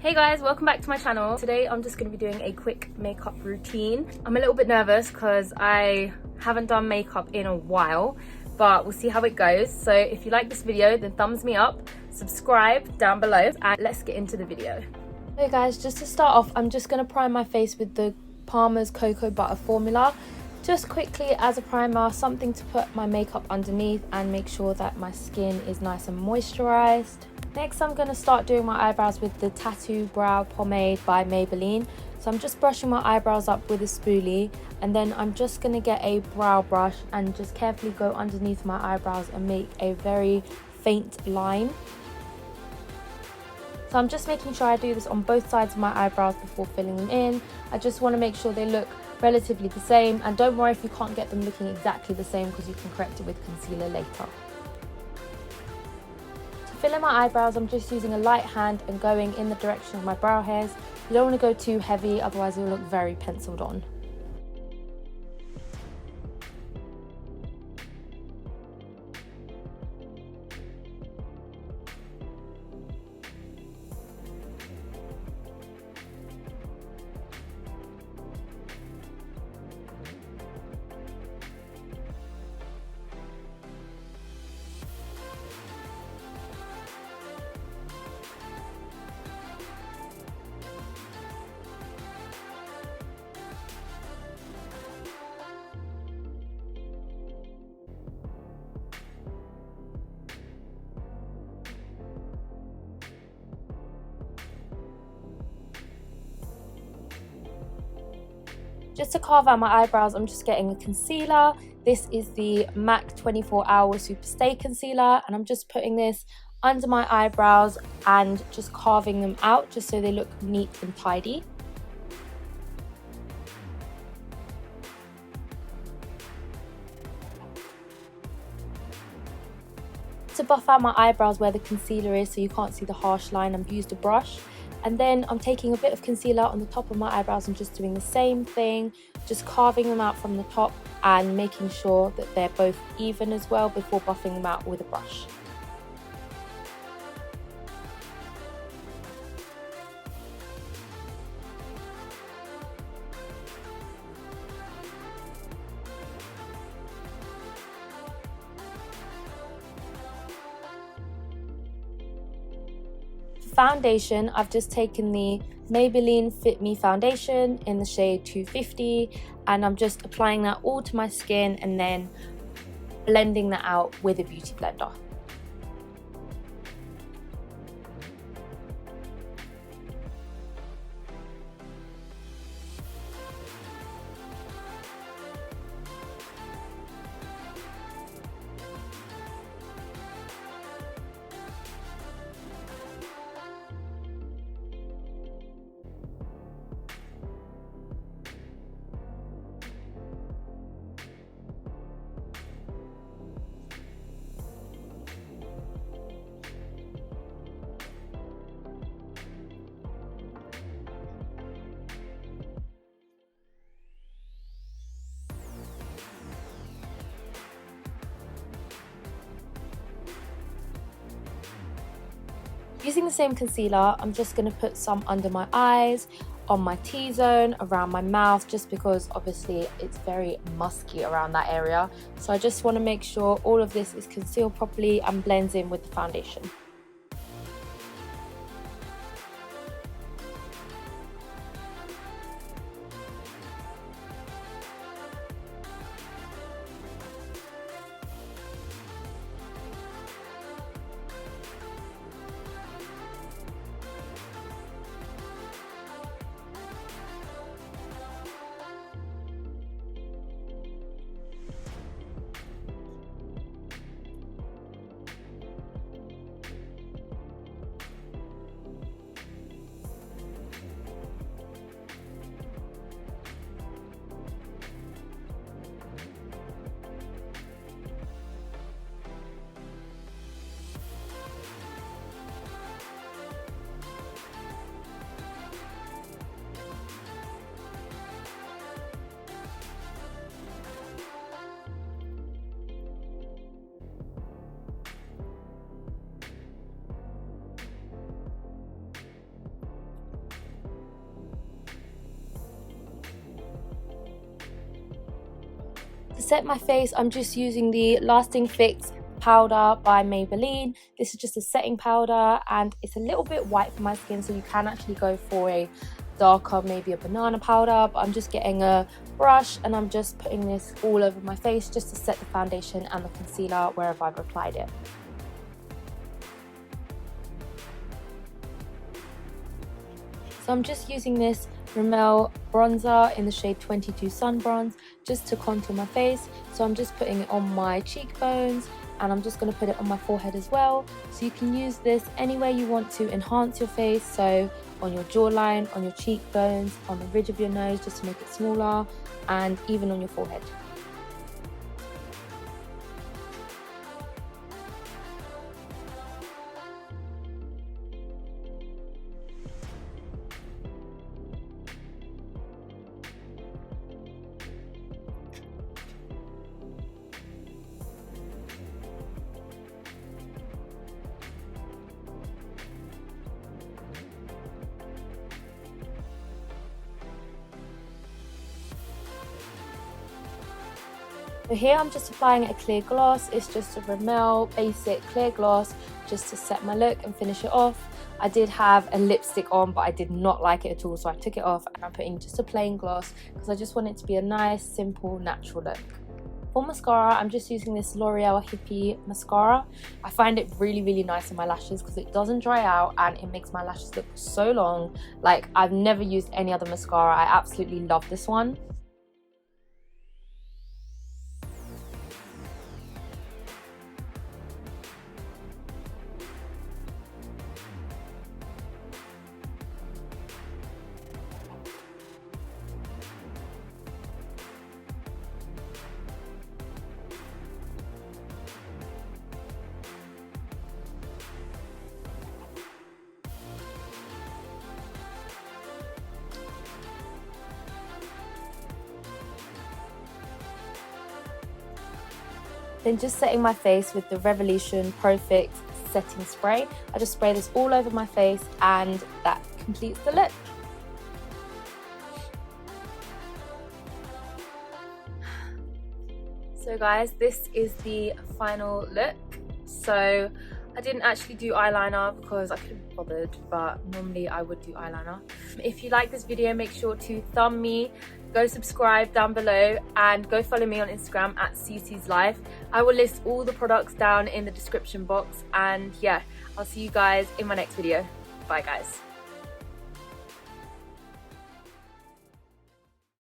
Hey guys, welcome back to my channel. Today I'm just going to be doing a quick makeup routine. I'm a little bit nervous because I haven't done makeup in a while, but we'll see how it goes. So if you like this video, then thumbs me up, subscribe down below, and let's get into the video. Hey guys, just to start off, I'm just going to prime my face with the Palmer's Cocoa Butter Formula. Just quickly as a primer, something to put my makeup underneath and make sure that my skin is nice and moisturized. Next, I'm going to start doing my eyebrows with the Tattoo Brow Pomade by Maybelline. So I'm just brushing my eyebrows up with a spoolie, and then I'm just going to get a brow brush and just carefully go underneath my eyebrows and make a very faint line. So I'm just making sure I do this on both sides of my eyebrows before filling them in. I just want to make sure they look relatively the same, and don't worry if you can't get them looking exactly the same because you can correct it with concealer later. To fill in my eyebrows, I'm just using a light hand and going in the direction of my brow hairs. You don't want to go too heavy, otherwise it will look very penciled on. Just to carve out my eyebrows, I'm just getting a concealer. This is the MAC 24 Hour Super Stay Concealer, and I'm just putting this under my eyebrows and just carving them out just so they look neat and tidy. To buff out my eyebrows where the concealer is so you can't see the harsh line, I've used a brush. And then I'm taking a bit of concealer on the top of my eyebrows and just doing the same thing, just carving them out from the top and making sure that they're both even as well before buffing them out with a brush. Foundation, I've just taken the Maybelline Fit Me foundation in the shade 250, and I'm just applying that all to my skin and then blending that out with a beauty blender. Using the same concealer, I'm just going to put some under my eyes, on my T-zone, around my mouth, just because obviously it's very musky around that area. So I just want to make sure all of this is concealed properly and blends in with the foundation. set my face, I'm just using the Lasting Fix powder by Maybelline. This is just a setting powder and it's a little bit white for my skin, so you can actually go for a darker, maybe a banana powder, but I'm just getting a brush and I'm just putting this all over my face just to set the foundation and the concealer wherever I've applied it. So I'm just using this Rimmel bronzer in the shade 22 Sun Bronze just to contour my face. So I'm just putting it on my cheekbones and I'm just going to put it on my forehead as well. So you can use this anywhere you want to enhance your face, so on your jawline, on your cheekbones, on the ridge of your nose just to make it smaller, and even on your forehead. So here I'm just applying a clear gloss. It's just a Rimmel basic clear gloss just to set my look and finish it off. I did have a lipstick on, but I did not like it at all, so I took it off and I'm putting just a plain gloss because I just want it to be a nice, simple, natural look. For mascara, I'm just using this L'Oreal Hippie mascara. I find it really, really nice on my lashes because it doesn't dry out and it makes my lashes look so long. Like, I've never used any other mascara. I absolutely love this one. Then just setting my face with the Revolution Pro Fix setting spray. I just spray this all over my face and that completes the look. So guys, this is the final look. So I didn't actually do eyeliner because I couldn't be bothered, but normally I would do eyeliner. If you like this video, make sure to thumb me, go subscribe down below, and go follow me on Instagram at Cece's Life. I will list all the products down in the description box, and yeah, I'll see you guys in my next video. Bye guys.